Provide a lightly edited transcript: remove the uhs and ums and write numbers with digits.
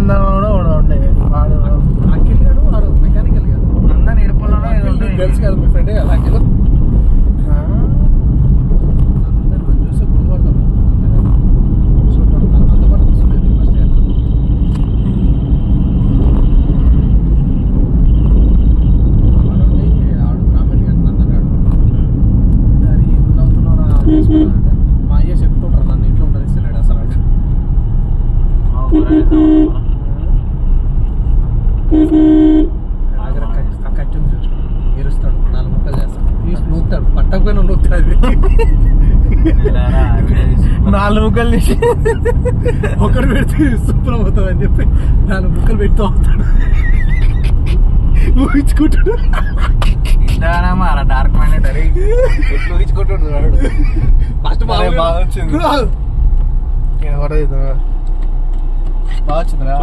నందన కూడా ఉండే వాడు అఖిల్ గాడు వాడు మెకానికల్ కాదు నందన్ ఇడుపుల్లో తెలుసు కదా మీ ఫ్రెండే కదా అఖిల్ అందరు చూస్తే గుర్తుపడతాం అంత పాటు వస్తుంది ఫస్ట్ ఇయర్ ఆడు బ్రాహ్మణ్ గారు నందన్ గాడు అది ఎందుకు అవుతున్నారా చేసుకున్నారంటే మా అయ్య చెప్తుంటారు నన్ను ఇంట్లో ఉండనిస్తలేడు అసలు కట్టి ఎరుస్తాడు 4 ముక్కలు చేస్తాడు తీసి నూపుతాడు పట్టకపోయినా నూపుతాడు 4 ముక్కలు తీసి ఒకరు పెడితే సూపర్ అవుతావు అని చెప్పి 4 ముక్కలు పెడుతూ అవుతాడు ఊహించుకుంటాడు అలా డార్క్ మైండ్ ఊహించుకుంటాడు ఫస్ట్ బాగా వచ్చింది బాగా వచ్చిందిరా